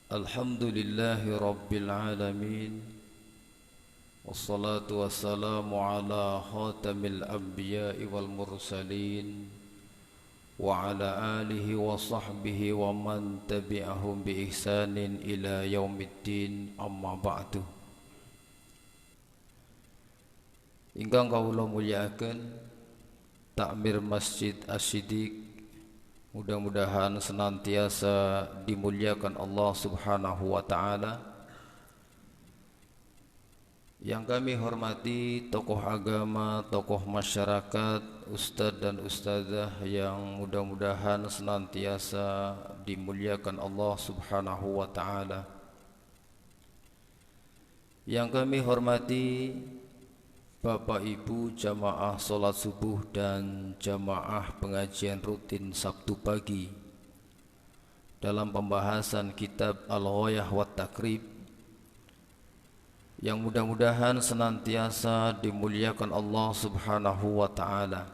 Alhamdulillahi Rabbil Alamin. Wassalatu wassalamu ala khatamil anbiya'i wal mursalin wa ala alihi wa sahbihi wa man tabi'ahum bi ihsanin ila yaumiddin, amma ba'du. Ingkang kawula mulyakaken takmir Masjid Asy-Syidiq, mudah-mudahan senantiasa dimuliakan Allah Subhanahu wa ta'ala. Yang kami hormati tokoh agama, tokoh masyarakat, ustadz dan ustadzah yang mudah-mudahan senantiasa dimuliakan Allah Subhanahu wa ta'ala. Yang kami hormati Bapak Ibu jamaah sholat subuh dan jamaah pengajian rutin Sabtu pagi dalam pembahasan kitab Al-Ghayah wat Taqrib, yang mudah-mudahan senantiasa dimuliakan Allah Subhanahu wa ta'ala.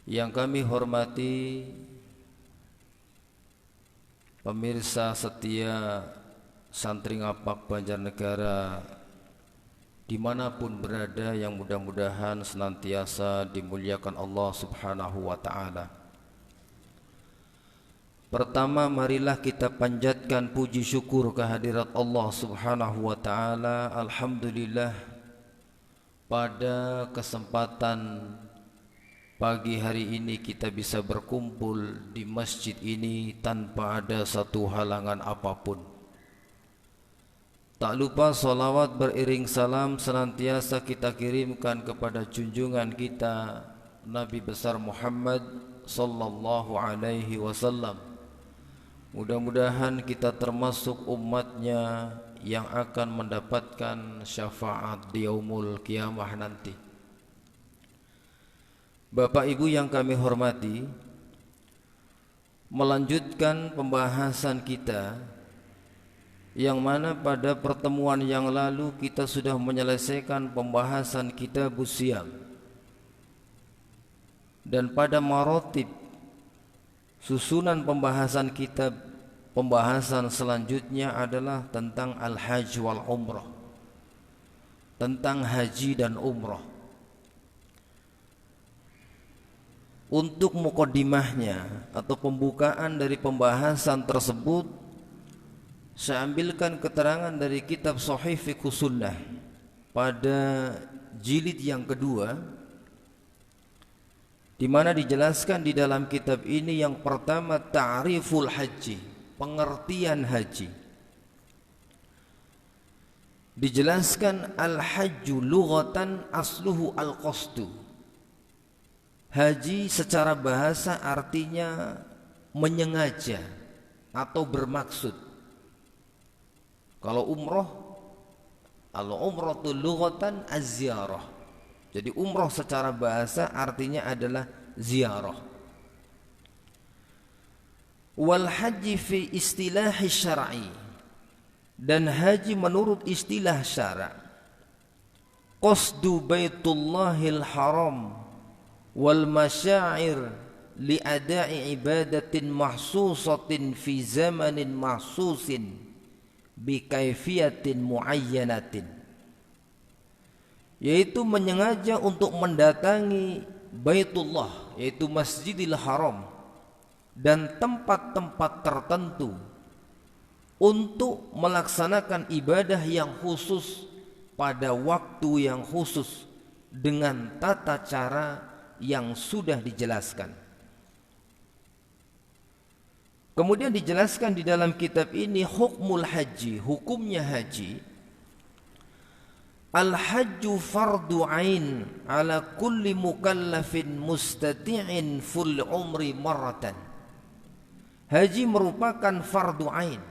Yang kami hormati pemirsa setia Santri Ngapak Banjarnegara dimanapun berada, yang mudah-mudahan senantiasa dimuliakan Allah Subhanahu wa ta'ala. Pertama, marilah kita panjatkan puji syukur kehadirat Allah Subhanahu wa ta'ala. Alhamdulillah, pada kesempatan pagi hari ini kita bisa berkumpul di masjid ini tanpa ada satu halangan apapun. Tak lupa salawat beriring salam senantiasa kita kirimkan kepada junjungan kita Nabi besar Muhammad sallallahu alaihi wasallam. Mudah-mudahan kita termasuk umatnya yang akan mendapatkan syafaat di yaumul kiamah nanti. Bapak Ibu yang kami hormati, melanjutkan pembahasan kita yang mana pada pertemuan yang lalu kita sudah menyelesaikan pembahasan Kitabus Shiyam, dan pada marotib susunan pembahasan selanjutnya adalah tentang al-hajj wal umrah, tentang haji dan umrah. Untuk muqaddimahnya atau pembukaan dari pembahasan tersebut, saya ambilkan keterangan dari kitab Shahih Fiqh Sunnah pada jilid yang kedua, di mana dijelaskan di dalam kitab ini yang pertama ta'riful haji, pengertian haji. Dijelaskan al-hajju lughatan asluhu al-qasdu. Haji secara bahasa artinya menyengaja atau bermaksud. Kalau umroh itu lughatan az-ziyarah. Jadi umroh secara bahasa artinya adalah ziarah. Wal haji fi istilahi syar'i, dan haji menurut istilah syara' qasdu baitullahil haram wal masyair li ada'i ibadatin mahsusatin fi zamanin mahsusin bi kaifiyatin muayyanatin, yaitu menyengaja untuk mendatangi Baitullah, yaitu Masjidil Haram, dan tempat-tempat tertentu untuk melaksanakan ibadah yang khusus pada waktu yang khusus dengan tata cara yang sudah dijelaskan. Kemudian dijelaskan di dalam kitab ini hukmul haji, hukumnya haji. Al-hajju fardu ain ala kulli mukallafin mustati'in ful umri marratan. Haji merupakan fardu ain,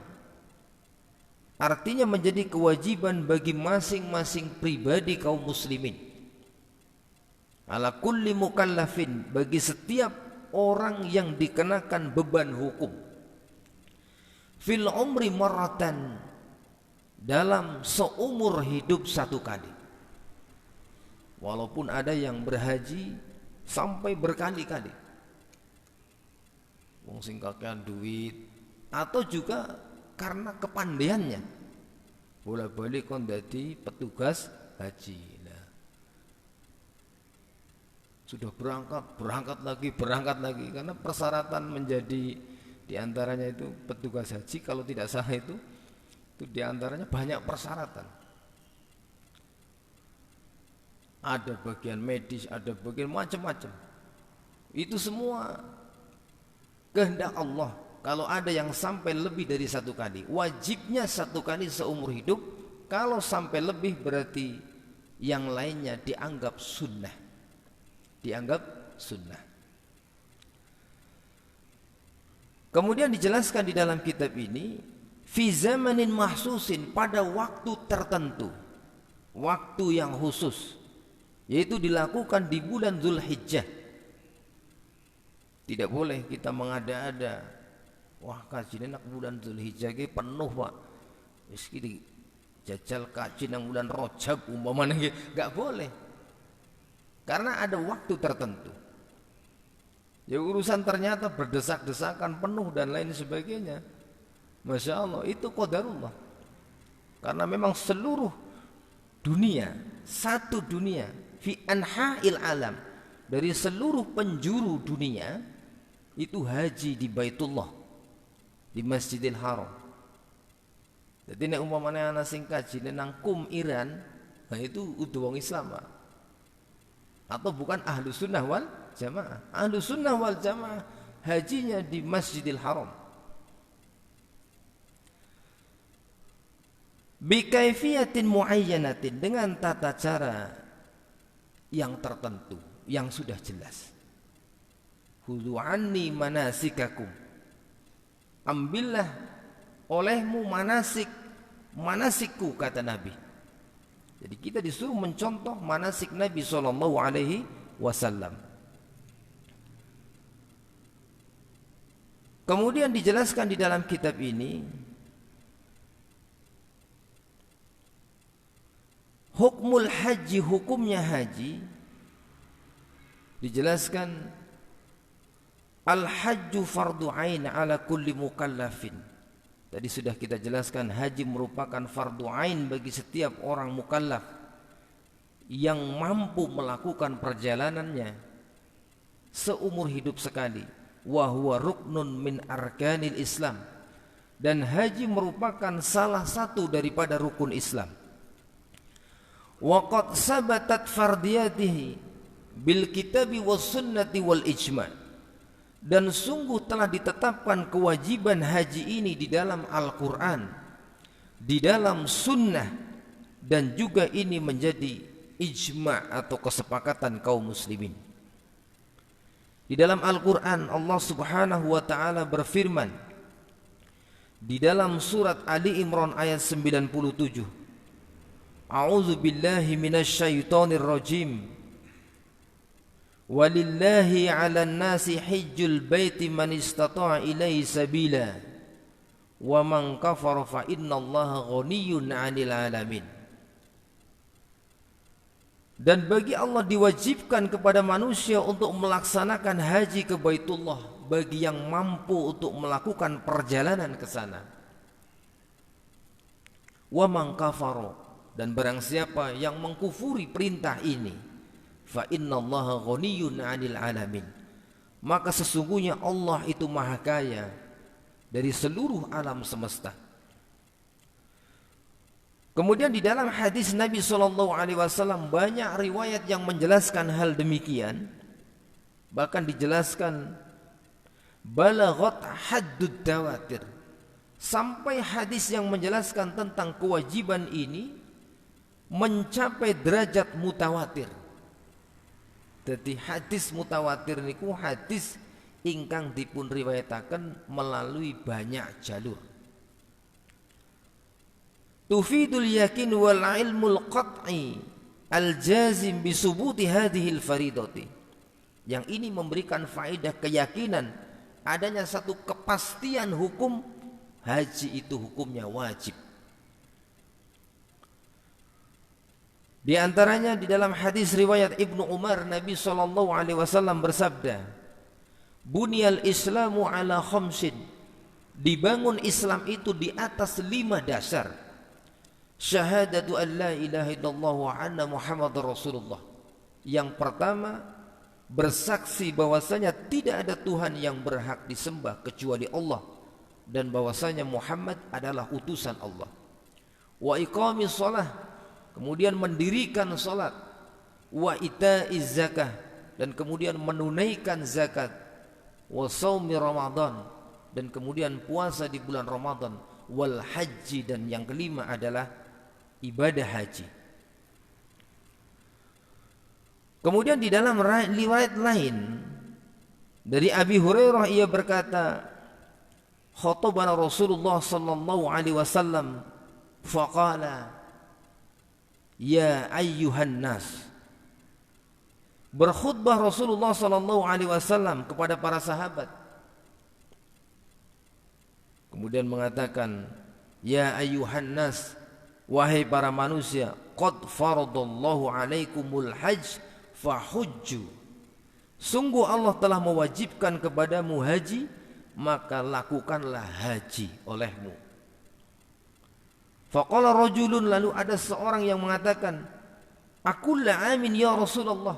artinya menjadi kewajiban bagi masing-masing pribadi kaum muslimin. Ala kulli mukallafin, bagi setiap orang yang dikenakan beban hukum. Fil umri marratan, dalam seumur hidup satu kali. Walaupun ada yang berhaji sampai berkali-kali. Wong sing kakean duit atau juga karena kepandaiannya. Bola-balik kon dadi petugas haji. Nah, sudah berangkat lagi karena persyaratan menjadi diantaranya itu petugas haji kalau tidak salah itu diantaranya banyak persyaratan. Ada bagian medis, ada bagian macam-macam. Itu semua kehendak Allah. Kalau ada yang sampai lebih dari satu kali, wajibnya satu kali seumur hidup. Kalau sampai lebih berarti yang lainnya dianggap sunnah. Dianggap sunnah. Kemudian dijelaskan di dalam kitab ini, fi zamanin mahsusin, pada waktu tertentu, waktu yang khusus, yaitu dilakukan di bulan Zulhijjah. Tidak boleh kita mengada-ada. Wah, kaji nak bulan Zulhijjah ge penuh, Pak. Wis iki jajal kaji nang bulan Rajab umpamane ge, enggak boleh. Karena ada waktu tertentu. Ya urusan ternyata berdesak-desakan penuh dan lain sebagainya. Masya Allah, itu qadarullah. Karena memang seluruh dunia, satu dunia, fi anha'il alam, dari seluruh penjuru dunia itu haji di Baitullah, di Masjidil Haram. Jadi nek umpamane ana sing kaji nang Iran, nah itu udah wong Islam, Pak. Atau bukan ahlu sunnah wal jamaah. Ahlu sunnah wal jamaah hajinya di Masjidil Haram. Bikaifiyatin muayyanatin, dengan tata cara yang tertentu, yang sudah jelas. Khudhu anni manasikakum, ambillah olehmu manasikku, kata Nabi. Jadi kita disuruh mencontoh manasik Nabi sallallahu alaihi wasallam. Kemudian dijelaskan di dalam kitab ini hukmul haji, hukumnya haji. Dijelaskan al-hajju fardu ain ala kulli mukallafin. Tadi sudah kita jelaskan haji merupakan fardu ain bagi setiap orang mukallaf yang mampu melakukan perjalanannya seumur hidup sekali. Wa huwa ruknun min arkanil Islam, dan haji merupakan salah satu daripada rukun Islam. Wa qad sabatat fardiyatihi bil kitabi was sunnati wal ijma', dan sungguh telah ditetapkan kewajiban haji ini di dalam Al-Quran, di dalam sunnah, dan juga ini menjadi ijma' atau kesepakatan kaum muslimin. Di dalam Al-Quran Allah subhanahu wa ta'ala berfirman di dalam surat Ali Imran ayat 97, A'udzu billahi minasyaitonir rajim. Walillahi 'alan nasi hajjul baiti man istata'a ilaihi sabila wa man kafara fa innallaha ghaniyyun 'anil 'alamin. Dan bagi Allah diwajibkan kepada manusia untuk melaksanakan haji ke Baitullah bagi yang mampu untuk melakukan perjalanan ke sana. Wa man kafara, dan barang siapa yang mengkufuri perintah ini, fa innallaha ghaniyyun 'anil 'alamin, maka sesungguhnya Allah itu maha kaya dari seluruh alam semesta. Kemudian di dalam hadis Nabi SAW banyak riwayat yang menjelaskan hal demikian. Bahkan dijelaskan balaghat haddud dawatir, sampai hadis yang menjelaskan tentang kewajiban ini mencapai derajat mutawatir. Jadi hadis mutawatir niku hadis ingkang dipun riwayataken melalui banyak jalur. Tufidul yakin wal ilmul qat'i al-jazim bi subuti hadhil faridati. Yang ini memberikan faedah keyakinan adanya satu kepastian hukum haji itu hukumnya wajib. Di antaranya di dalam hadis riwayat Ibnu Umar, Nabi SAW bersabda, Bunyal Islamu ala khamsin, Dibangun Islam itu di atas 5 dasar. Syahadatu an la ilaha illallah wa anna Muhammadar Rasulullah. Yang pertama, bersaksi bahwasanya tidak ada Tuhan yang berhak disembah kecuali Allah, dan bahwasanya Muhammad adalah utusan Allah. Wa iqamis shalah, kemudian mendirikan salat. Wa itaiz zakah, dan kemudian menunaikan zakat. Wa shaumi Ramadan, dan kemudian puasa di bulan Ramadan. Wal haji, dan yang kelima adalah ibadah haji. Kemudian di dalam riwayat lain dari Abi Hurairah, ia berkata, khatabana Rasulullah sallallahu alaihi wasallam faqala ya ayyuhan nas. Berkhutbah Rasulullah sallallahu alaihi wasallam kepada para sahabat, kemudian mengatakan, ya ayyuhan nas, wahai para manusia, qad faradallahu alaikumul hajj fahujju. Sungguh Allah telah mewajibkan kepadamu haji, maka lakukanlah haji olehmu. Faqala rajulun, lalu ada seorang yang mengatakan, akulla amin ya Rasulullah,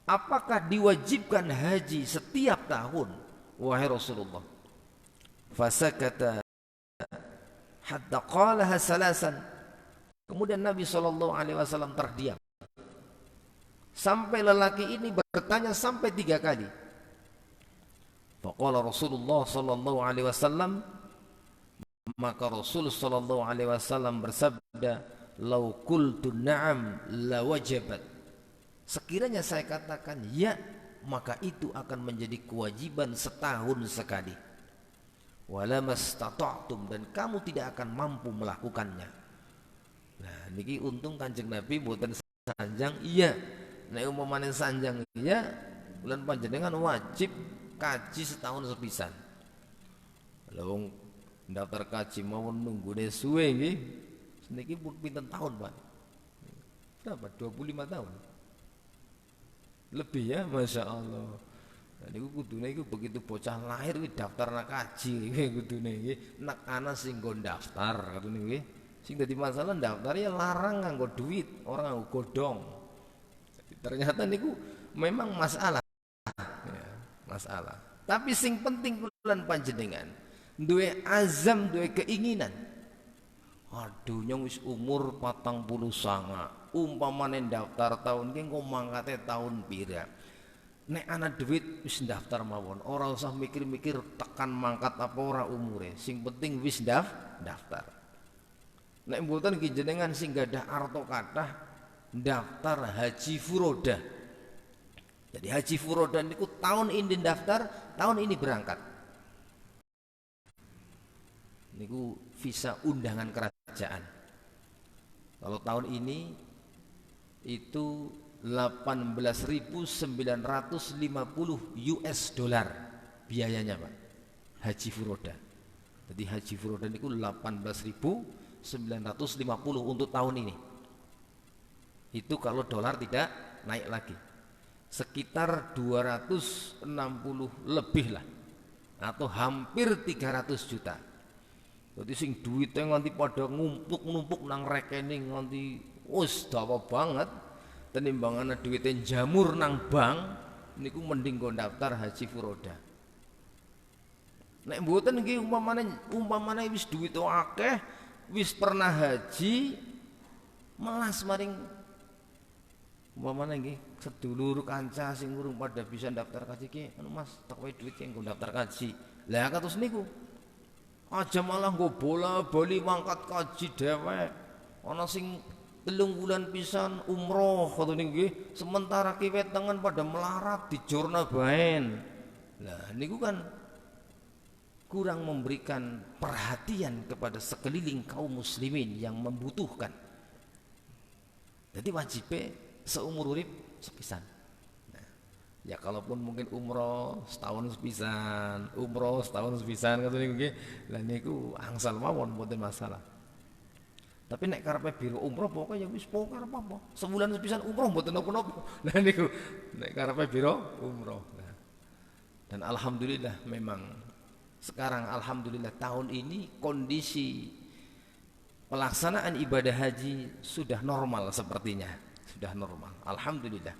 apakah diwajibkan haji setiap tahun wahai Rasulullah? Fasakata hatta qalaha salasan. Kemudian Nabi SAW terdiam sampai lelaki ini bertanya sampai 3 kali. Faqala Rasulullah SAW, maka Rasul SAW bersabda, lau qultu na'am la wajabat. Sekiranya saya katakan ya, maka itu akan menjadi kewajiban setahun sekali. Wala mastata'tum, dan kamu tidak akan mampu melakukannya. Nah, niki untung Kanjeng Nabi mboten sanjang iya. Nek umpamane sanjang iya, bulan panjenengan wajib kaji setahun sepisan. Lha daftar kaji mau nunggune suwe nggih. Niki pun pinten tahun, Pak? Berapa? 25 tahun. Lebih ya, Masya Allah. Nah, niku kudune iku begitu bocah lahir kuwi daftar nak kaji nggih kudune nggih. Nak ana sing nggo daftar katune nggih. Sing dadi masalah daftar ya larang nganggo duit, ora nganggo godhong. Jadi, ternyata niku memang masalah. Ya, masalah. Tapi sing penting kulan panjenengan duwe azam, duwe keinginan. Aduh, nyong wis umur 49. Umpamane daftar tahun ki engko mangkate tahun pira. Nek ana duit wis daftar mawon, ora usah mikir-mikir tekan mangkat apa ora umure. Sing penting wis daftar. Nek mboten ki jenengan sing gadah arta kathah daftar haji furoda. Jadi haji furoda niku tahun ini daftar, tahun ini berangkat. Niku visa undangan kerajaan. Kalau tahun ini itu 18.950 US dollar biayanya, Pak. Haji furoda. Jadi haji furoda niku 18.950 untuk tahun ini. Itu kalau dolar tidak naik lagi. Sekitar 260 lebih lah, atau hampir 300 juta. Jadi sing duitnya nganti pada ngumpuk-ngumpuk nang rekening nganti wis dawa banget, tenimbangane duitnya jamur nang bank niku mending go daftar haji furoda. Nek mboten nggih umpamane wis duit akeh, wis pernah haji, melas maring umpamane nggih sedulur kanca sing urung pada bisa daftar kaji ki, anu Mas, tak wae duit sing nggo daftar kaji. Lah kados niku aja malah nggo bola-bali mangkat kaji dhewek. Ana sing 3 bulan pisan umroh ngoten nggih, sementara kiwe tengen pada melarat di Jorna baen. Lah niku kan kurang memberikan perhatian kepada sekeliling kaum muslimin yang membutuhkan. Jadi wajibnya seumur urip sepisan. Nah, ya kalaupun mungkin umroh setahun sepisan, umroh setahun sepisan ngoten niku nggih. Lah niku angsal mawon mboten masalah. Tapi nek karepe biro umroh pokoknya wis pokoke arep apa. Sebulan sepisan umroh mboten napa-napa. Lah niku nek karepe biro umroh. Nah, dan alhamdulillah memang Sekarang alhamdulillah tahun ini kondisi pelaksanaan ibadah haji sudah normal sepertinya. Sudah normal, alhamdulillah.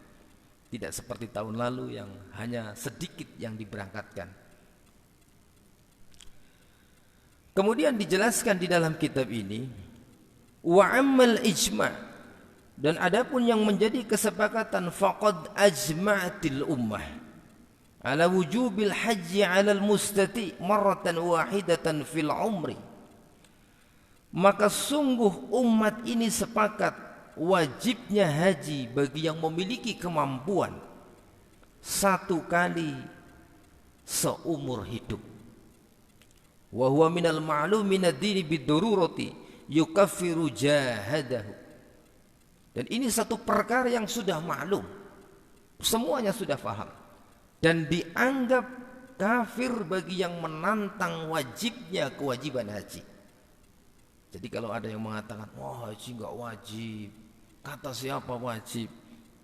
Tidak seperti tahun lalu yang hanya sedikit yang diberangkatkan. Kemudian dijelaskan di dalam kitab ini, wa ammal ijma', dan adapun yang menjadi kesepakatan, faqad ajma'atil ummah ala wujubil haji 'alal mustati' marratan wahidatan fil umri. Maka sungguh umat ini sepakat wajibnya haji bagi yang memiliki kemampuan satu kali seumur hidup. Wa huwa minal ma'lum minad dini bid-darurati yukaffiru jahadahu. Dan ini satu perkara yang sudah maklum, semuanya sudah paham, dan dianggap kafir bagi yang menantang wajibnya kewajiban haji. Jadi kalau ada yang mengatakan, wah haji enggak wajib, kata siapa wajib,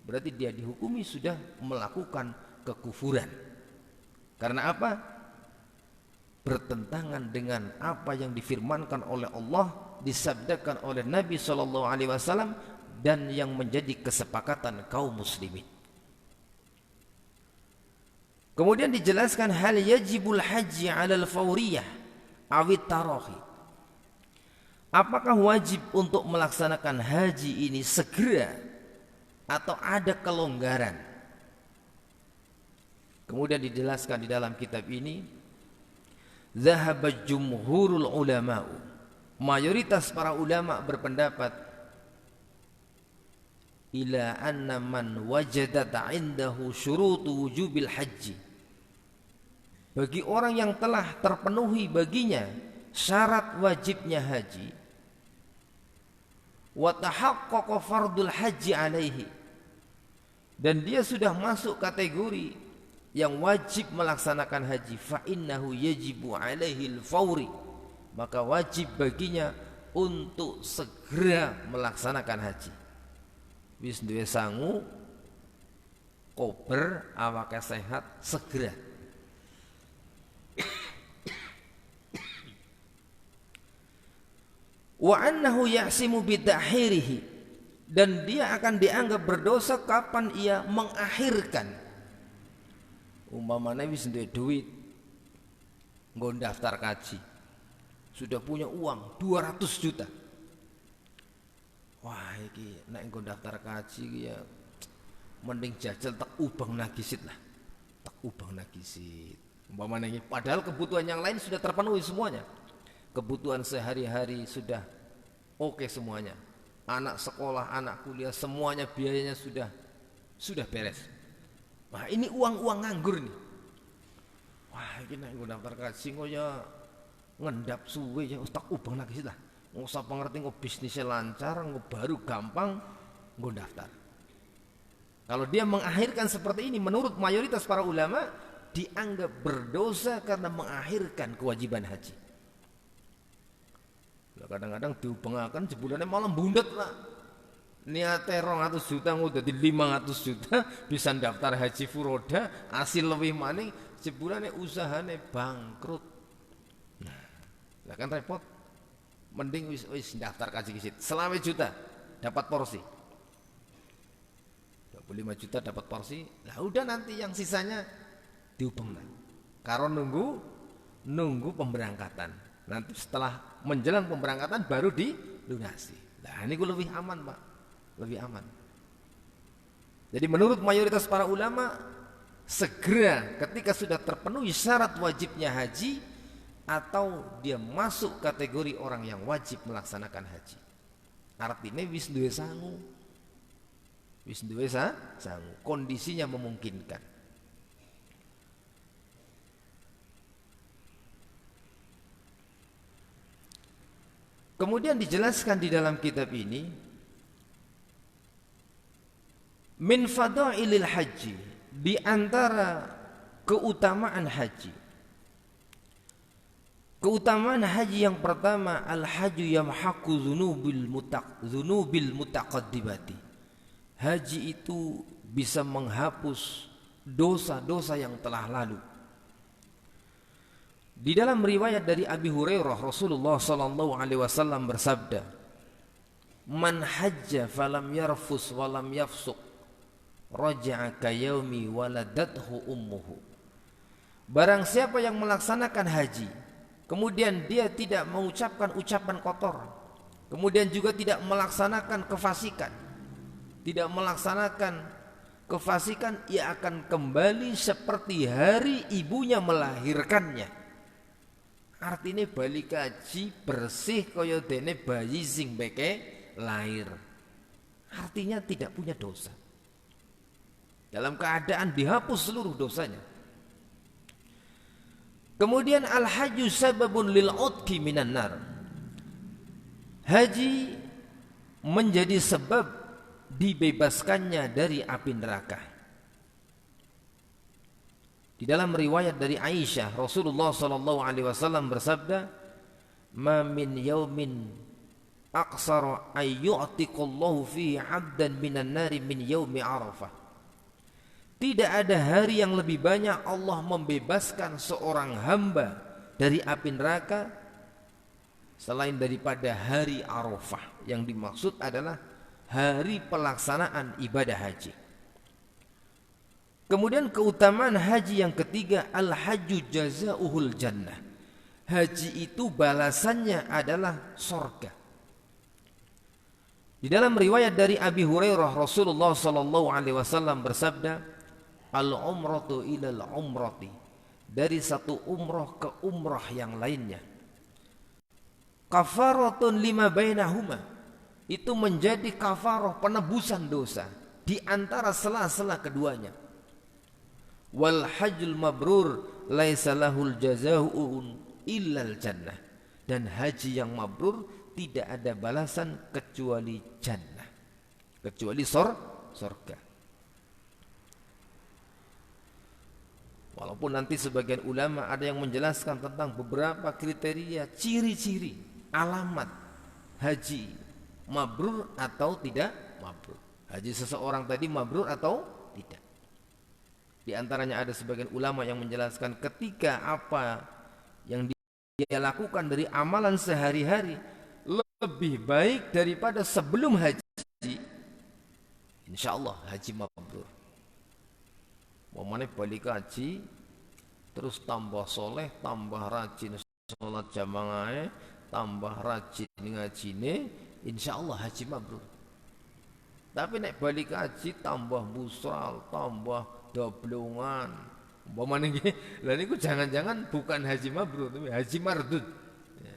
berarti dia dihukumi sudah melakukan kekufuran. Karena apa? Bertentangan dengan apa yang difirmankan oleh Allah, disabdakan oleh Nabi SAW, dan yang menjadi kesepakatan kaum muslimin. Kemudian dijelaskan hal yajibul haji 'alal fawriyah awit tarahi. Apakah wajib untuk melaksanakan haji ini segera atau ada kelonggaran? Kemudian dijelaskan di dalam kitab ini, zahaba jumhurul ulama'u, mayoritas para ulama berpendapat, ila anna man wajadat 'indahu syurutu wujubil haji, bagi orang yang telah terpenuhi baginya syarat wajibnya haji, wa tahaqqaqa fardul haji alaihi, dan dia sudah masuk kategori yang wajib melaksanakan haji, fa innahu yajibu alaihi al-fawri, maka wajib baginya untuk segera melaksanakan haji. Wis duwe sangu, kober, awake sehat, segera. Wa annahu ya'simu bidahirihi, dan dia akan dianggap berdosa kapan ia mengakhirkan. Umpamanya wis duwe duit, nggo daftar kaji, sudah punya uang 200 juta. Wah, iki nek nggo daftar kaji iki ya mending jajal tak ubang nagisit lah. Tak ubang nagisit. Umpamanya ini, padahal kebutuhan yang lain sudah terpenuhi semuanya. Kebutuhan sehari-hari sudah oke semuanya. Anak sekolah, anak kuliah, semuanya biayanya sudah beres. Wah, ini uang-uang nganggur nih. Wah, iki nek nggo daftar kaji kok ya ngendap suwe ya tak ubang nagisit lah. Nggak usah pengerti, nggak bisnisnya lancar, nggak baru gampang, nggak daftar. Kalau dia mengakhirkan seperti ini, menurut mayoritas para ulama, dianggap berdosa karena mengakhirkan kewajiban haji. Kadang-kadang diubengakan jebulannya malah bundet lah. Niatnya 200 juta, udah di 500 juta, bisa daftar haji furoda, hasil lebih maning, jebulannya usahanya bangkrut. Nah, kan repot. Mending wis daftar kaji kisit 20 juta dapat porsi, 25 juta dapat porsi. Lah udah, nanti yang sisanya diubeng lah. Karo nunggu pemberangkatan. Nanti setelah menjelang pemberangkatan baru dilunasi. Lah ini lebih aman, Pak. Lebih aman. Jadi menurut mayoritas para ulama, segera ketika sudah terpenuhi syarat wajibnya haji, atau dia masuk kategori orang yang wajib melaksanakan haji. Artinya wis duwe sangu. Wis duwe sangu, kondisinya memungkinkan. Kemudian dijelaskan di dalam kitab ini, min fadailil haji, di antara keutamaan haji. Keutamaan haji yang pertama, al-haju yamhaqu dzunubil mutaqaddimati. Haji itu bisa menghapus dosa-dosa yang telah lalu. Di dalam riwayat dari Abi Hurairah, Rasulullah sallallahu alaihi wasallam bersabda, "Man hajja falam yarfus walam yafsuq, raja'a ka yaumi waladathu ummuhu." Barang siapa yang melaksanakan haji, kemudian dia tidak mengucapkan ucapan kotor, kemudian juga tidak melaksanakan kefasikan, ia akan kembali seperti hari ibunya melahirkannya. Artinya balik haji bersih kaya dene bayi sing beke lahir. Artinya tidak punya dosa. Dalam keadaan dihapus seluruh dosanya. Kemudian al-hajju sababun lil utqi minan nar. Haji menjadi sebab dibebaskannya dari api neraka. Di dalam riwayat dari Aisyah, Rasulullah sallallahu alaihi wasallam bersabda, "Ma min yaumin aqsara ay yu'tiqallahu fihi 'abdan minan nari min yaumi Arafah." Tidak ada hari yang lebih banyak Allah membebaskan seorang hamba dari api neraka selain daripada hari Arafah. Yang dimaksud adalah hari pelaksanaan ibadah haji. Kemudian keutamaan haji yang ketiga, al-hajju jazaa'uhul jannah. Haji itu balasannya adalah surga. Di dalam riwayat dari Abi Hurairah, Rasulullah sallallahu alaihi wasallam bersabda, "Al-umratu ilal umrati." Dari satu umrah ke umrah yang lainnya. Kafaratun lima bainahuma. Itu menjadi kafarah, penebusan dosa di antara sela-sela keduanya. Wal hajjul mabrur laisa lahul jazaa'un illal jannah. Dan haji yang mabrur tidak ada balasan kecuali jannah, kecuali surga. Walaupun nanti sebagian ulama ada yang menjelaskan tentang beberapa kriteria, ciri-ciri, alamat haji mabrur atau tidak mabrur. Haji seseorang tadi mabrur atau tidak. Di antaranya ada sebagian ulama yang menjelaskan ketika apa yang dia lakukan dari amalan sehari-hari lebih baik daripada sebelum haji, insya Allah haji mabrur. Momennya balik haji terus tambah soleh, tambah rajin sholat jamaah, tambah rajin ngajine, insya Allah haji mabrur. Tapi nek balik haji tambah busral, tambah doblongan, umpamane nggih. Lah niku jangan-jangan bukan haji mabrur, tapi haji mardud. Ya.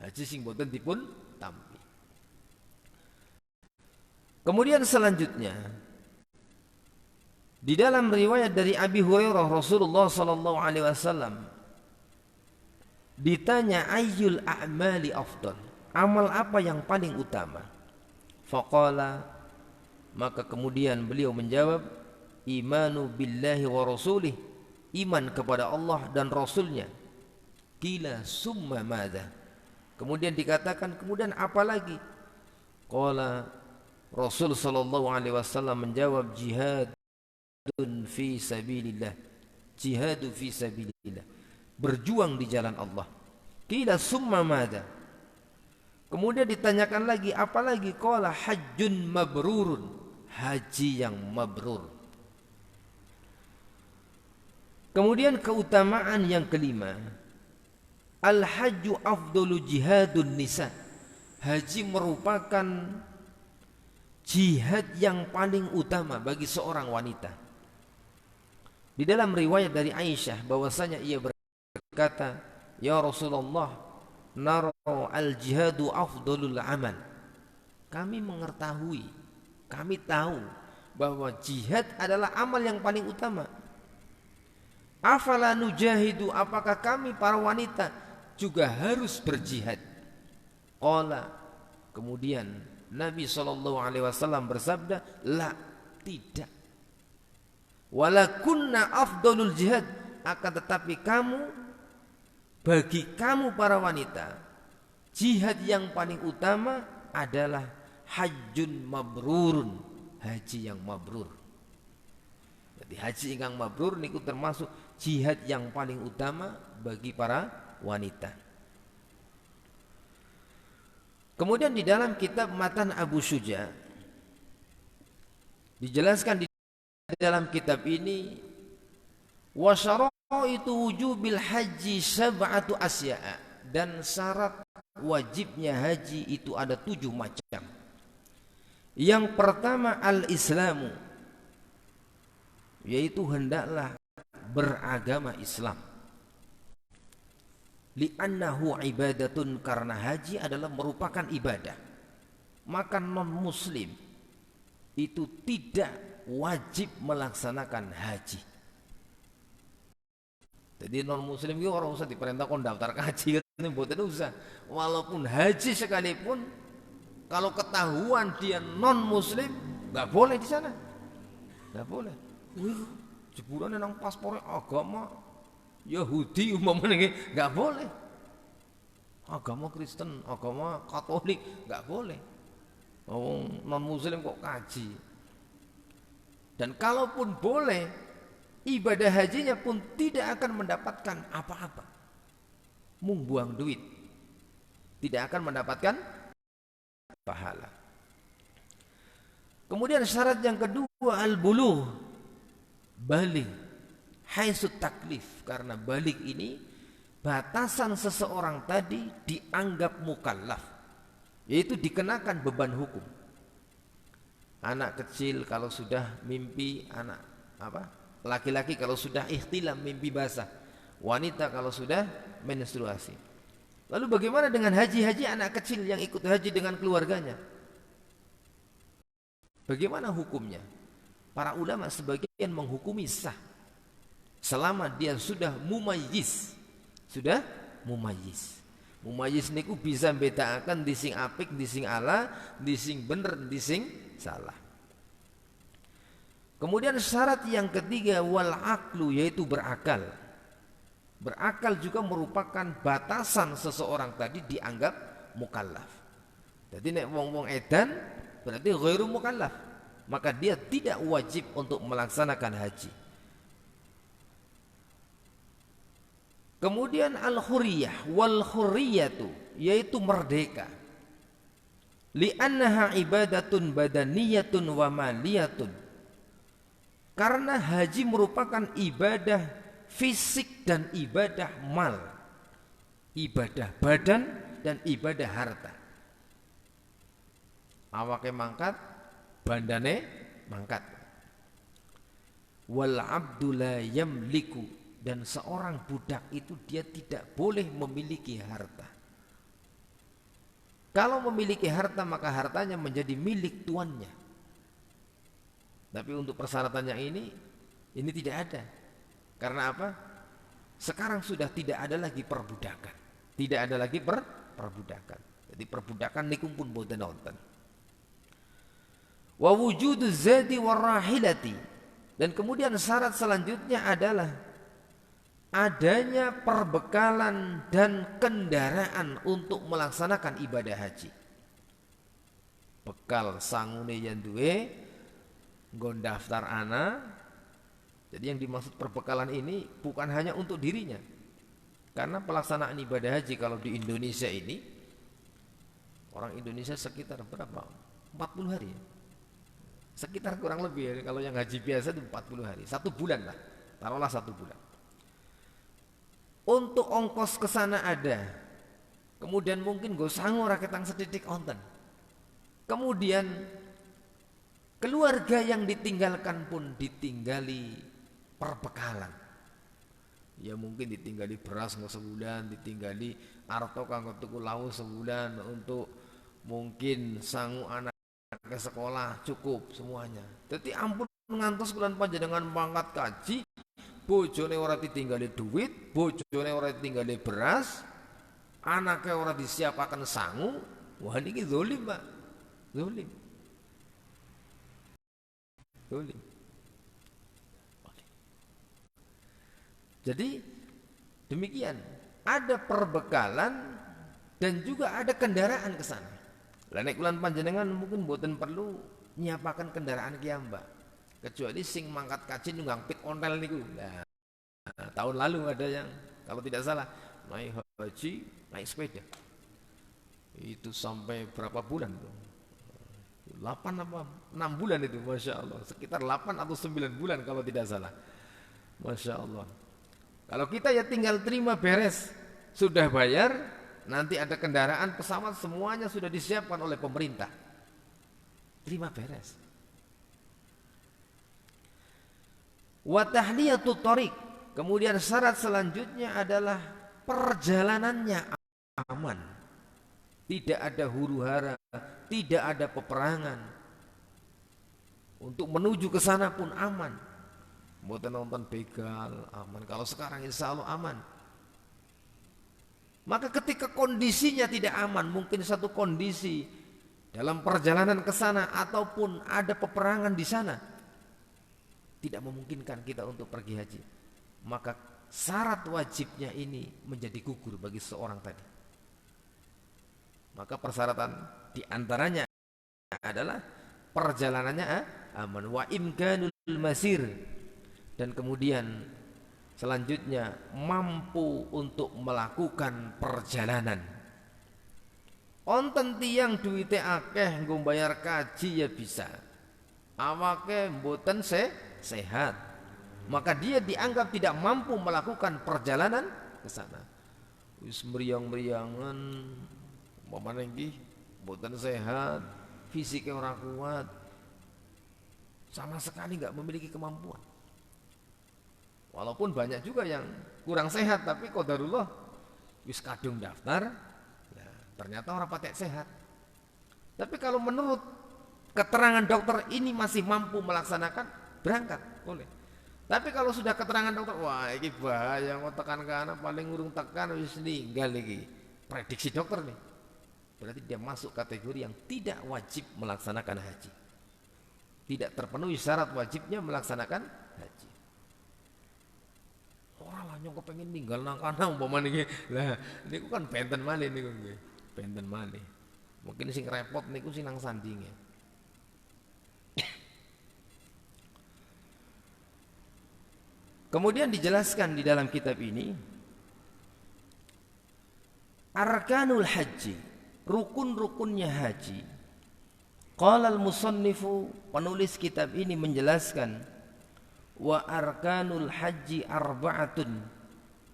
Haji sing boten dipun tampi. Kemudian selanjutnya di dalam riwayat dari Abi Hurairah, Rasulullah sallallahu alaihi wasallam ditanya ayyul a'mali afdal, amal apa yang paling utama? Faqala, maka kemudian beliau menjawab, imanu billahi wa rasulih, iman kepada Allah dan Rasulnya. Qila summa madza, kemudian dikatakan kemudian apa lagi? Qala, Rasul sallallahu alaihi wasallam menjawab, jihadun fi sabilillah, jihadu fi sabilillah, berjuang di jalan Allah. Qila summa madza, kemudian ditanyakan lagi apa lagi? Qala hajjun mabrurun, haji yang mabrur. Kemudian keutamaan yang kelima, al-hajju afdalu jihadun nisa. Haji merupakan jihad yang paling utama bagi seorang wanita. Di dalam riwayat dari Aisyah bahwasanya ia berkata, "Ya Rasulullah, nara al-jihadu afdalul amal." Kami mengetahui, kami tahu bahwa jihad adalah amal yang paling utama. Afala nujahidu, apakah kami para wanita juga harus berjihad? Qala, kemudian Nabi SAW bersabda, la, tidak. Walakunna afdalul jihad, akan tetapi kamu, bagi kamu para wanita, jihad yang paling utama adalah hajjun mabrurun, haji yang mabrur. Jadi haji ingkang mabrur niku termasuk jihad yang paling utama bagi para wanita. Kemudian di dalam kitab Matan Abu Syuja dijelaskan di dalam kitab ini, wa syaraitu wujubil haji sab'atu asya'a, dan syarat wajibnya haji itu ada 7 macam. Yang pertama al-islamu, yaitu hendaklah beragama Islam. Li'annahu ibadatun, karena haji adalah merupakan ibadah. Maka non muslim itu tidak wajib melaksanakan haji. Jadi non muslim itu orang usah diperintah kon daftar haji, ini mboten usah. Walaupun haji sekalipun, kalau ketahuan dia non muslim, nggak boleh di sana, nggak boleh. Wih, jeburan nang paspor agama Yahudi umpamanya nggak boleh. Agama Kristen, agama Katolik nggak boleh. Oh, non muslim kok kaji. Dan kalaupun boleh, ibadah hajinya pun tidak akan mendapatkan apa-apa. Membuang duit, tidak akan mendapatkan pahala. Kemudian syarat yang kedua al-bulugh, balik, haitsut taklif, karena balik ini batasan seseorang tadi dianggap mukallaf, yaitu dikenakan beban hukum. Anak kecil kalau sudah mimpi, anak laki-laki kalau sudah ihtilam, mimpi basah, wanita kalau sudah menstruasi. Lalu bagaimana dengan haji anak kecil yang ikut haji dengan keluarganya? Bagaimana hukumnya? Para ulama sebagian menghukumi sah selama dia sudah mumayyiz. Sudah mumayyiz. Mumayyiz niku bisa bedakan di sing apik, di sing ala, di sing bener, di sing salah. Kemudian syarat yang ketiga wal aqlu, yaitu berakal. Berakal juga merupakan batasan seseorang tadi dianggap mukallaf. Jadi nek wong-wong edan berarti ghairu mukallaf, maka dia tidak wajib untuk melaksanakan haji. Kemudian al-hurriyah wal hurriyatu, yaitu merdeka. Li'annaha ibadatun badaniyatun wa maliyatun, karena haji merupakan ibadah fisik dan ibadah mal, ibadah badan dan ibadah harta. Awake mangkat, bandane mangkat. Wal abdu la yamliku, dan seorang budak itu dia tidak boleh memiliki harta. Kalau memiliki harta maka hartanya menjadi milik tuannya. Tapi untuk persyaratannya ini tidak ada. Karena apa? Sekarang sudah tidak ada lagi perbudakan. Tidak ada lagi perbudakan. Jadi perbudakan niku pun boten wonten. Wa wujudu zadi warahilati, dan kemudian syarat selanjutnya adalah adanya perbekalan dan kendaraan untuk melaksanakan ibadah haji. Bekal sangune yang duwe nggo daftar ana. Jadi yang dimaksud perbekalan ini bukan hanya untuk dirinya. Karena pelaksanaan ibadah haji kalau di Indonesia ini, orang Indonesia sekitar berapa? 40 hari ya? Sekitar kurang lebih ya, kalau yang haji biasa itu 40 hari, 1 bulan lah, taruhlah 1 bulan. Untuk ongkos ke sana ada, kemudian mungkin gue sangu raketang sedidik onten. Kemudian keluarga yang ditinggalkan pun ditinggali perbekalan. Ya mungkin ditinggali beras nggak sebulan, ditinggali arto kanggo tuku lauk sebulan, untuk mungkin sangu anak ke sekolah cukup semuanya. Jadi ampun ngantos bulan panjenengan mangkat kaji, bojone ora ditinggali duit, bojone ora ditinggali beras, anaknya ora disiapakan sangu. Wah niki zalim, Pak. Zalim. Zalim. Jadi demikian, ada perbekalan dan juga ada kendaraan ke sana. Lah nek bulan panjenengan mungkin mboten perlu nyiapaken kendaraan ki mbak, kecuali sing mangkat kaji nunggang pit ontel niku. Nah, tahun lalu ada yang kalau tidak salah naik haji, naik sepeda. Itu sampai berapa bulan tuh? 8 apa 6 bulan itu, Masya Allah. Sekitar 8 atau 9 bulan kalau tidak salah. Masya Allah. Kalau kita ya tinggal terima beres, sudah bayar, nanti ada kendaraan, pesawat, semuanya sudah disiapkan oleh pemerintah. Terima beres. Wa tahliyatut thariq. Kemudian syarat selanjutnya adalah perjalanannya aman. Tidak ada huru-hara, tidak ada peperangan. Untuk menuju ke sana pun aman. Mboten nonton begal, aman. Kalau sekarang insya Allah aman. Maka ketika kondisinya tidak aman, mungkin satu kondisi dalam perjalanan ke sana ataupun ada peperangan di sana, tidak memungkinkan kita untuk pergi haji, maka syarat wajibnya ini menjadi gugur bagi seorang tadi. Maka persyaratan diantaranya adalah perjalanannya aman, wa imkanul masir, dan kemudian selanjutnya mampu untuk melakukan perjalanan. Onten tiyang duwite akeh nggo bayar kaji ya bisa, awake mboten sehat, maka dia dianggap tidak mampu melakukan perjalanan ke sana. Wis meriang-meriangan, umpamane nggih mboten sehat, fisiknya ora kuat, sama sekali enggak memiliki kemampuan. Walaupun banyak juga yang kurang sehat, tapi qadarullah wis kadung daftar, ya, ternyata orang patek sehat. Tapi kalau menurut keterangan dokter ini masih mampu melaksanakan, berangkat boleh. Tapi kalau sudah keterangan dokter, wah ini bahaya, mau tekan kanan paling urung tekan wis ninggal iki. Prediksi dokter nih. Berarti dia masuk kategori yang tidak wajib melaksanakan haji. Tidak terpenuhi syarat wajibnya melaksanakan haji. Orang lah nyong kepengen ninggal nang kana umpamane iki. Lah niku kan benten malih niku nggih. Benten malih. Mungkin sing repot niku sing nang sandinge. Kemudian dijelaskan di dalam kitab ini arkanul haji, rukun-rukunnya haji. Qala al-musannifu, penulis kitab ini menjelaskan, wa arkanul haji arba'atun,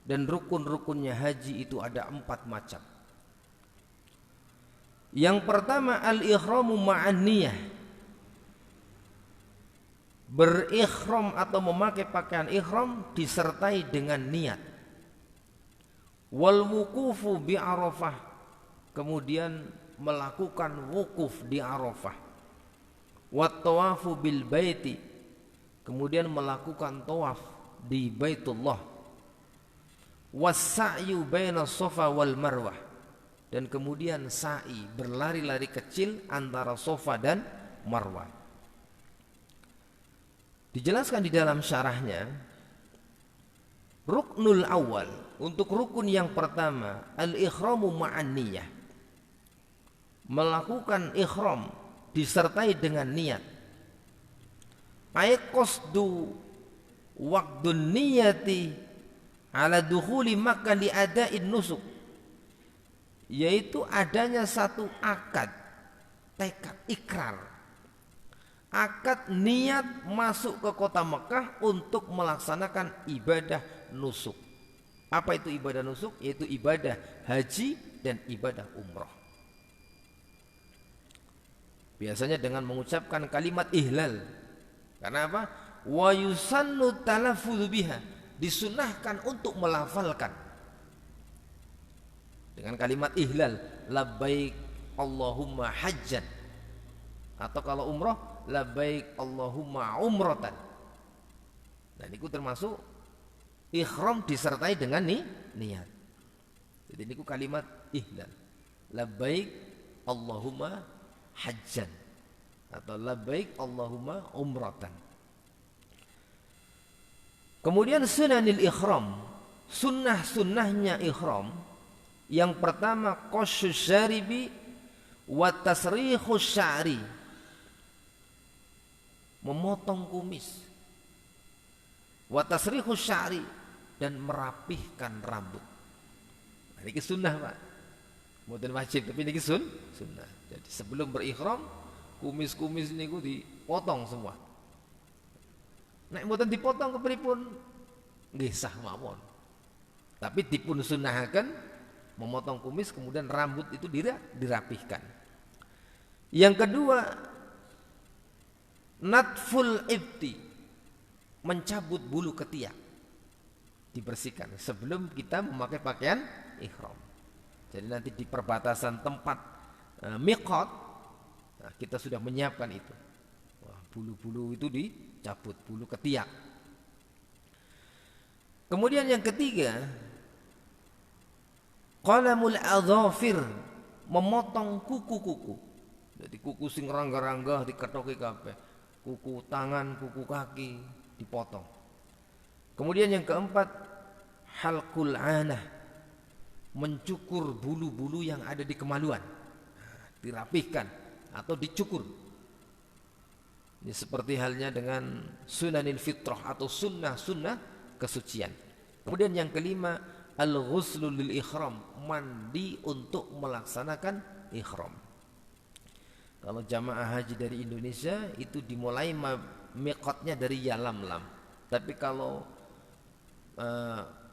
dan rukun-rukunnya haji itu ada 4 macam. Yang pertama al-ikhramu ma'an niyah, berikhram atau memakai pakaian ikhram disertai dengan niat. Wal wukufu bi Arafah, kemudian melakukan wukuf di Arafah. Wat tawafu bil baiti, kemudian melakukan tawaf di Baitullah. Was-sa'yu baina Safa wal Marwah, dan kemudian sa'i, berlari-lari kecil antara Safa dan Marwah. Dijelaskan di dalam syarahnya, ruknul awal, untuk rukun yang pertama al-ikhramu ma'an niyah, melakukan ikhram disertai dengan niat. Ay qasdu waqdun niyati ala dukhuli Makkah li ada'in nusuk, yaitu adanya satu akad, tekad, ikrar, akad niat masuk ke kota Mekah untuk melaksanakan ibadah nusuk. Apa itu ibadah nusuk? Yaitu ibadah haji dan ibadah umrah. Biasanya dengan mengucapkan kalimat ihlal. Karena apa? Wa yusannu talaffuz biha, disunahkan untuk melafalkan dengan kalimat ihlal, labbaik Allahumma hajjan, atau kalau umrah labbaik Allahumma umratan. Dan itu termasuk ikhram disertai dengan niat. Jadi ini kalimat ihlal, labbaik Allahumma hajjan atau labbaik Allahumma umratan. Kemudian sunanil ikhram, sunnah-sunnahnya ikhram. Yang pertama qassus syaribi wa tasrihus sya'ri, memotong kumis. Wa tasrihus sya'ri, dan merapihkan rambut. Nah, ini sunnah Pak, bukan wajib tapi ini sunnah. Jadi sebelum berihram kumis-kumis ini dipotong semua. Nek mboten dipotong kepripun nggih sah mawon. Tapi dipun sunnahaken memotong kumis kemudian rambut itu dirapihkan. Yang kedua, natful ibti, mencabut bulu ketiak, dibersihkan sebelum kita memakai pakaian ihram. Jadi nanti di perbatasan tempat miqat, nah, kita sudah menyiapkan itu. Wah, bulu-bulu itu dicabut, bulu ketiak. Kemudian yang ketiga, qalamul adhafir, memotong kuku-kuku. Jadi kuku sing rangga-rangga diketoki kabeh. Kuku tangan, kuku kaki dipotong. Kemudian yang keempat, halqul anah, mencukur bulu-bulu yang ada di kemaluan. Dirapihkan atau dicukur. Ini seperti halnya dengan sunanil fitrah atau sunnah-sunnah kesucian. Kemudian yang kelima, al-ghuslu lil ihram, mandi untuk melaksanakan ihram. Kalau jamaah haji dari Indonesia itu dimulai miqatnya dari Yalamlam. Tapi kalau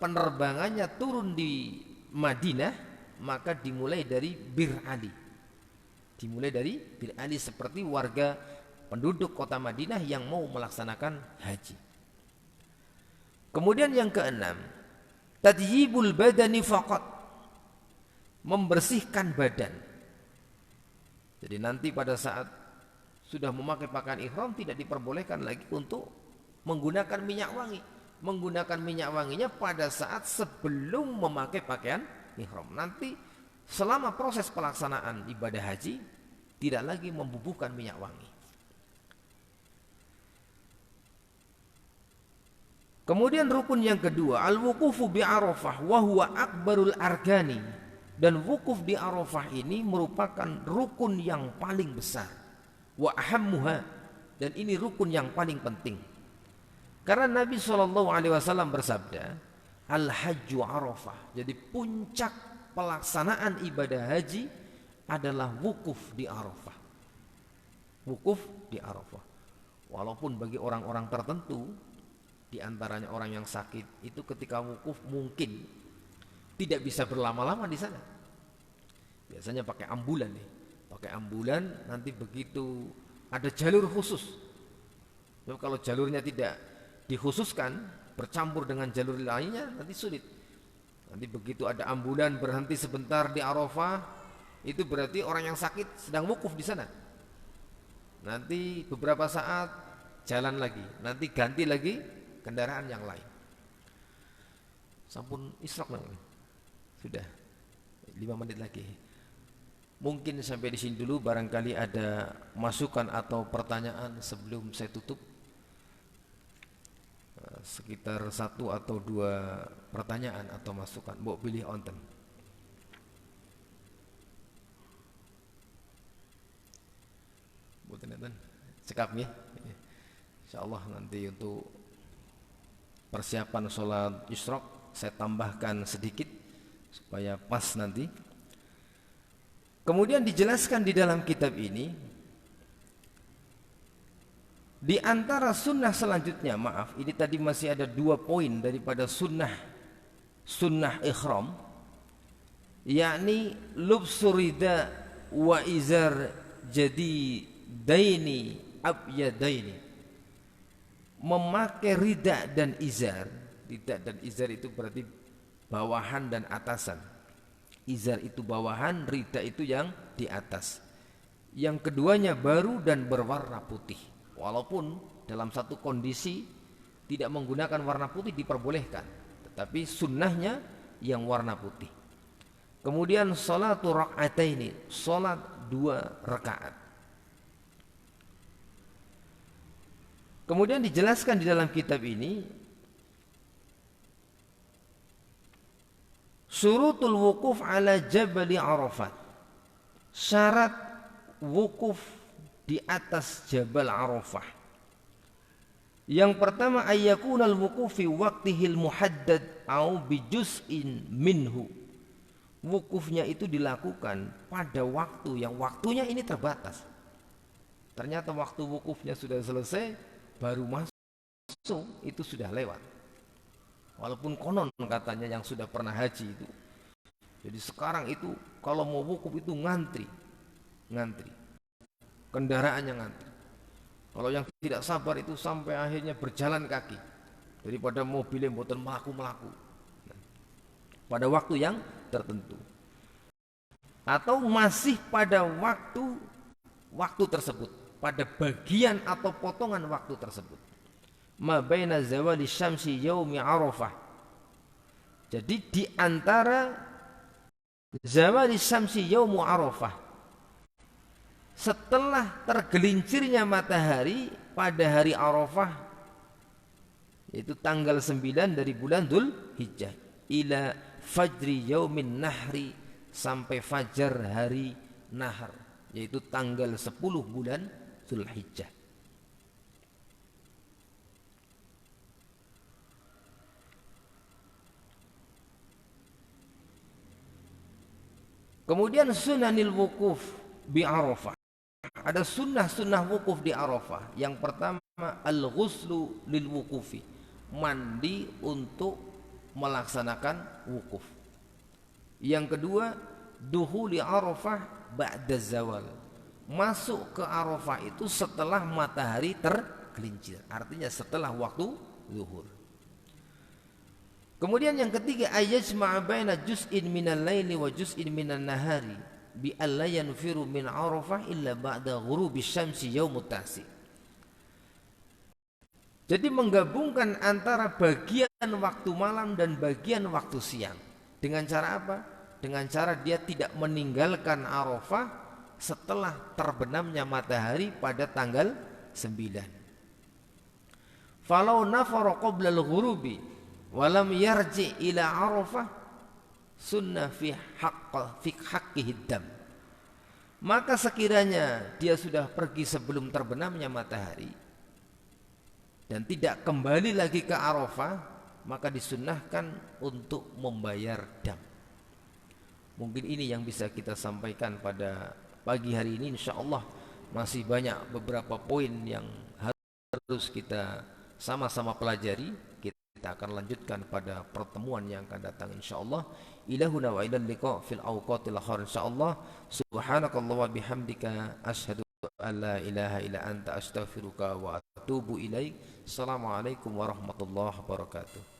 penerbangannya turun di Madinah, maka dimulai dari Bir Ali. Dimulai dari Bir Ali seperti warga penduduk kota Madinah yang mau melaksanakan haji. Kemudian yang keenam, tadhibul badani faqat, membersihkan badan. Jadi nanti pada saat sudah memakai pakaian ihram tidak diperbolehkan lagi untuk menggunakan minyak wangi. Menggunakan minyak wanginya pada saat sebelum memakai pakaian ihram. Nanti selama proses pelaksanaan ibadah haji tidak lagi membubuhkan minyak wangi. Kemudian rukun yang kedua, al-wuqufu bi Arafah wa huwa akbarul arkani. Dan wukuf di Arafah ini merupakan rukun yang paling besar. Wa ahammuha, dan ini rukun yang paling penting. Karena Nabi SAW bersabda, al-hajju Arafah. Jadi puncak pelaksanaan ibadah haji adalah wukuf di Arafah. Wukuf di Arafah. Walaupun bagi orang-orang tertentu, di antaranya orang yang sakit, itu ketika wukuf mungkin tidak bisa berlama-lama di sana. Biasanya pakai ambulan nih. Pakai ambulan nanti begitu ada jalur khusus. Jadi kalau jalurnya tidak dikhususkan, bercampur dengan jalur lainnya nanti sulit. Nanti begitu ada ambulan berhenti sebentar di Arafah, itu berarti orang yang sakit sedang wukuf di sana. Nanti beberapa saat jalan lagi, nanti ganti lagi kendaraan yang lain. Sampun israk namanya. Sudah 5 menit lagi. Mungkin sampai di sini dulu, barangkali ada masukan atau pertanyaan sebelum saya tutup. Sekitar 1 atau 2 pertanyaan atau masukan. Mbok pilih onten. Mboten cekap ya. Insyaallah nanti untuk persiapan sholat isyraq saya tambahkan sedikit supaya pas nanti. Kemudian dijelaskan di dalam kitab ini, di antara sunnah selanjutnya, maaf, ini tadi masih ada 2 poin daripada sunnah ihram, yakni lubsurida wa izar jadi daini abyadaini, memakai rida dan izar. Rida dan izar itu berarti bawahan dan atasan. Izar itu bawahan, rida itu yang di atas. Yang keduanya baru dan berwarna putih. Walaupun dalam satu kondisi tidak menggunakan warna putih diperbolehkan, tetapi sunnahnya yang warna putih. Kemudian salatu raka'ataini, salat 2 rakaat. Kemudian dijelaskan di dalam kitab ini, syurutul wukuf ala jabali Arafat, syarat wukuf di atas Jabal Arafah. Yang pertama ayyakunal wuquf fi waqtihil muhaddad au bi juz'in minhu. Wukufnya itu dilakukan pada waktu yang waktunya ini terbatas. Ternyata waktu wukufnya sudah selesai, baru masuk itu sudah lewat. Walaupun konon katanya yang sudah pernah haji itu. Jadi sekarang itu kalau mau wukuf itu ngantri. Kendaraannya ngantri. Kalau yang tidak sabar itu sampai akhirnya berjalan kaki. Daripada mobilnya mboten melaku-melaku. Pada waktu yang tertentu. Atau masih pada waktu tersebut, pada bagian atau potongan waktu tersebut. Ma baina zawali syamsi yaumi Arafah. Jadi di antara zawali syamsi yaumu Arafah, setelah tergelincirnya matahari pada hari Arafah, yaitu tanggal 9 dari bulan Dzulhijjah, ila fajri yaumin nahri, sampai fajar hari nahar, yaitu tanggal 10 bulan Dzulhijjah. Kemudian sunanil wukuf bi Arafah. Ada sunnah wukuf di Arafah. Yang pertama al-ghuslu lil wukufi, mandi untuk melaksanakan wukuf. Yang kedua duhuli Arafah ba'da zawal, masuk ke Arafah itu setelah matahari tergelincir, artinya setelah waktu zuhur. Kemudian yang ketiga ayajma'a baina juz'in minal laili wa juz'in minan nahari bi alla yanfiru min Arafah illa ba'da ghurubi syamsi yaumut tasi. Jadi menggabungkan antara bagian waktu malam dan bagian waktu siang. Dengan cara apa? Dengan cara dia tidak meninggalkan Arafah setelah terbenamnya matahari pada tanggal 9. Falau nafara qabla al-ghurubi walam yarji ila Arafah sunnah fi haqqihi dam. Maka sekiranya dia sudah pergi sebelum terbenamnya matahari dan tidak kembali lagi ke Arafah, maka disunnahkan untuk membayar dam. Mungkin ini yang bisa kita sampaikan pada pagi hari ini. InsyaAllah masih banyak beberapa poin yang harus kita sama-sama pelajari. Kita akan lanjutkan pada pertemuan yang akan datang insyaallah. Ilahuna wa ilal liqa fil awqatil akhir insyaallah. Subhanakallah wa bihamdika asyhadu an la ilaha illa anta astaghfiruka wa atubu ilaik. Assalamualaikum warahmatullahi wabarakatuh.